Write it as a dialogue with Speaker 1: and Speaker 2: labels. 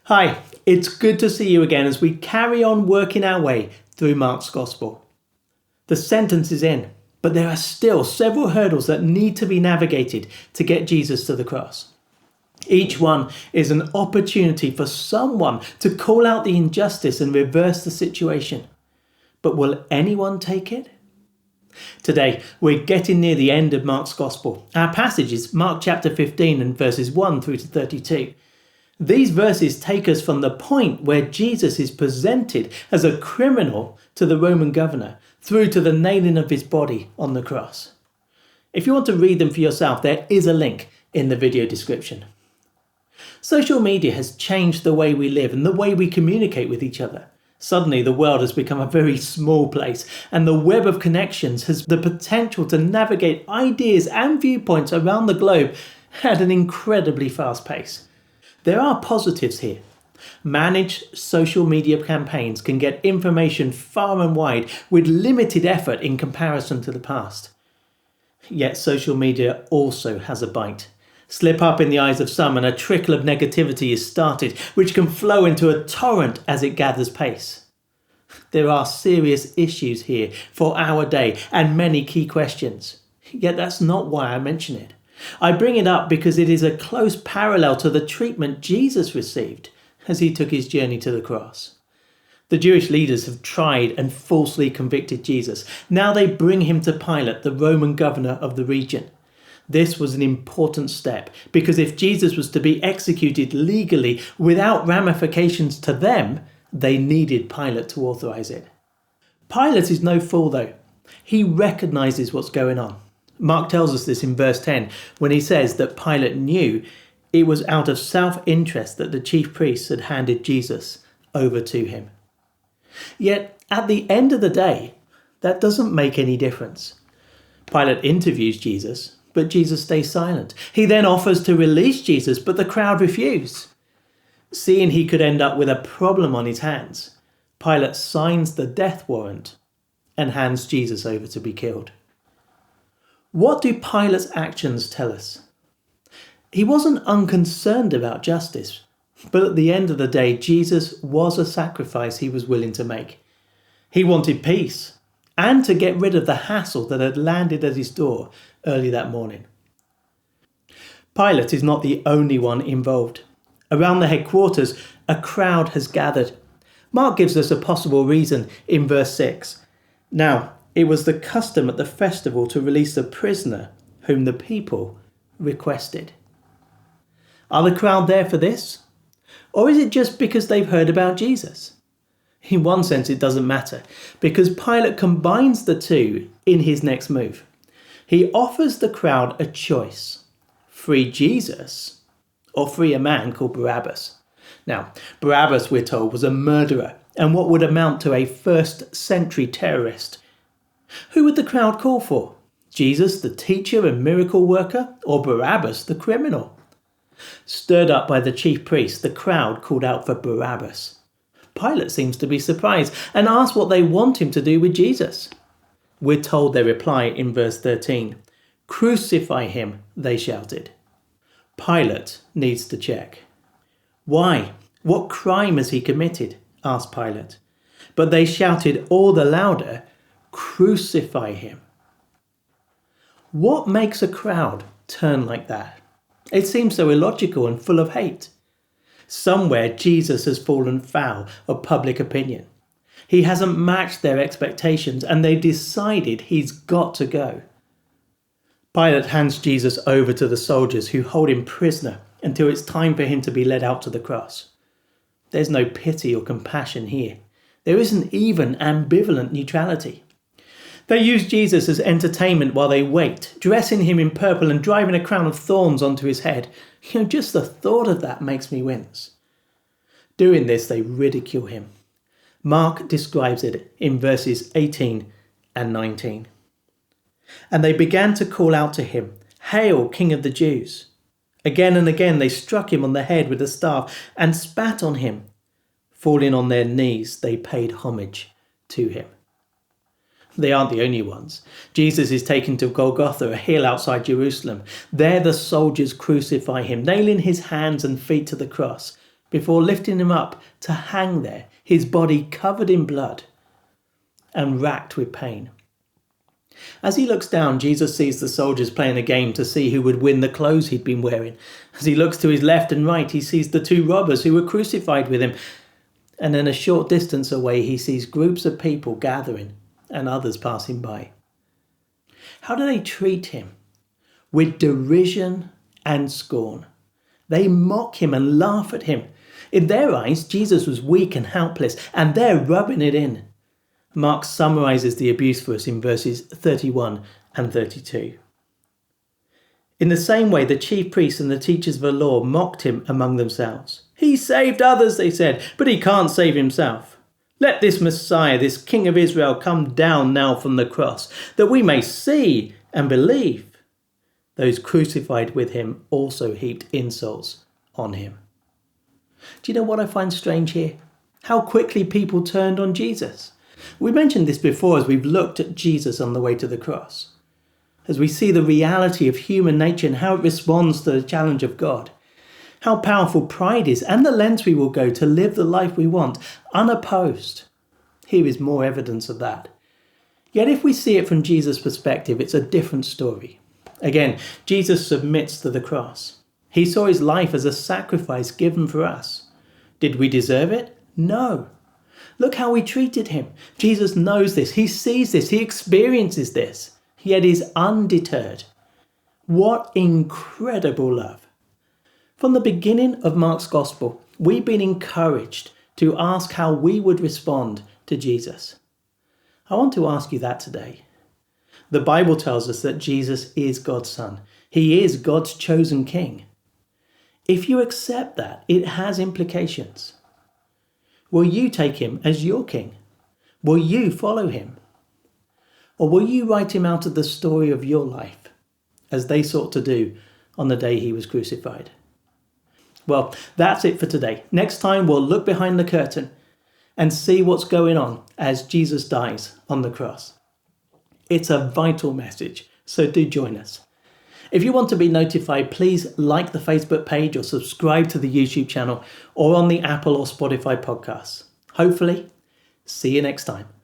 Speaker 1: Hi, it's good to see you again as we carry on working our way through Mark's Gospel. The sentence is in, but there are still several hurdles that need to be navigated to get Jesus to the cross. Each one is an opportunity for someone to call out the injustice and reverse the situation. But will anyone take it? Today, we're getting near the end of Mark's Gospel. Our passage is Mark chapter 15 and verses 1 through to 32. These verses take us from the point where Jesus is presented as a criminal to the Roman governor through to the nailing of his body on the cross. If you want to read them for yourself, there is a link in the video description. Social media has changed the way we live and the way we communicate with each other. Suddenly, the world has become a very small place, and the web of connections has the potential to navigate ideas and viewpoints around the globe at an incredibly fast pace. There are positives here. Managed social media campaigns can get information far and wide with limited effort in comparison to the past. Yet social media also has a bite. Slip up in the eyes of some and a trickle of negativity is started, which can flow into a torrent as it gathers pace. There are serious issues here for our day and many key questions. Yet that's not why I mention it. I bring it up because it is a close parallel to the treatment Jesus received as he took his journey to the cross. The Jewish leaders have tried and falsely convicted Jesus. Now they bring him to Pilate, the Roman governor of the region. This was an important step because if Jesus was to be executed legally without ramifications to them, they needed Pilate to authorize it. Pilate is no fool though. He recognizes what's going on. Mark tells us this in verse 10 when he says that Pilate knew it was out of self-interest that the chief priests had handed Jesus over to him. Yet at the end of the day, that doesn't make any difference. Pilate interviews Jesus, but Jesus stays silent. He then offers to release Jesus, but the crowd refuse. Seeing he could end up with a problem on his hands, Pilate signs the death warrant and hands Jesus over to be killed. What do Pilate's actions tell us? He wasn't unconcerned about justice, but at the end of the day, Jesus was a sacrifice he was willing to make. He wanted peace and to get rid of the hassle that had landed at his door early that morning. Pilate is not the only one involved. Around the headquarters, a crowd has gathered. Mark gives us a possible reason in verse 6. Now, it was the custom at the festival to release a prisoner whom the people requested. Are the crowd there for this? Or is it just because they've heard about Jesus? In one sense, it doesn't matter, because Pilate combines the two in his next move. He offers the crowd a choice: free Jesus or free a man called Barabbas. Now, Barabbas, we're told, was a murderer and what would amount to a first-century terrorist. Who would the crowd call for? Jesus, the teacher and miracle worker, or Barabbas, the criminal? Stirred up by the chief priests, the crowd called out for Barabbas. Pilate seems to be surprised and asks what they want him to do with Jesus. We're told they reply in verse 13. "Crucify him," they shouted. Pilate needs to check. "Why? What crime has he committed?" asked Pilate. But they shouted all the louder, "Crucify him." What makes a crowd turn like that? It seems so illogical and full of hate. Somewhere Jesus has fallen foul of public opinion. He hasn't matched their expectations and they decided he's got to go. Pilate hands Jesus over to the soldiers who hold him prisoner until it's time for him to be led out to the cross. There's no pity or compassion here. There isn't even ambivalent neutrality. They use Jesus as entertainment while they wait, dressing him in purple and driving a crown of thorns onto his head. Just the thought of that makes me wince. Doing this, they ridicule him. Mark describes it in verses 18 and 19. And they began to call out to him, "Hail, King of the Jews!" Again and again they struck him on the head with a staff and spat on him. Falling on their knees, they paid homage to him. They aren't the only ones. Jesus is taken to Golgotha, a hill outside Jerusalem. There the soldiers crucify him, nailing his hands and feet to the cross, before lifting him up to hang there, his body covered in blood and racked with pain. As he looks down, Jesus sees the soldiers playing a game to see who would win the clothes he'd been wearing. As he looks to his left and right, he sees the two robbers who were crucified with him. And then a short distance away, he sees groups of people gathering and others passing by. How do they treat him? With derision and scorn. They mock him and laugh at him. In their eyes, Jesus was weak and helpless, and they're rubbing it in. Mark summarizes the abuse for us in verses 31 and 32. In the same way, the chief priests and the teachers of the law mocked him among themselves. He saved others, they said, but he can't save himself. Let this Messiah, this King of Israel, come down now from the cross, that we may see and believe. Those crucified with him also heaped insults on him. Do you know what I find strange here? How quickly people turned on Jesus. We mentioned this before as we've looked at Jesus on the way to the cross. As we see the reality of human nature and how it responds to the challenge of God. How powerful pride is and the lengths we will go to live the life we want, unopposed. Here is more evidence of that. Yet if we see it from Jesus' perspective, it's a different story. Again, Jesus submits to the cross. He saw his life as a sacrifice given for us. Did we deserve it? No. Look how we treated him. Jesus knows this. He sees this. He experiences this. Yet is undeterred. What incredible love. From the beginning of Mark's Gospel, we've been encouraged to ask how we would respond to Jesus. I want to ask you that today. The Bible tells us that Jesus is God's Son. He is God's chosen King. If you accept that, it has implications. Will you take him as your king? Will you follow him? Or will you write him out of the story of your life, as they sought to do on the day he was crucified? Well, that's it for today. Next time we'll look behind the curtain and see what's going on as Jesus dies on the cross. It's a vital message, so do join us. If you want to be notified, please like the Facebook page or subscribe to the YouTube channel or on the Apple or Spotify podcasts. Hopefully, see you next time.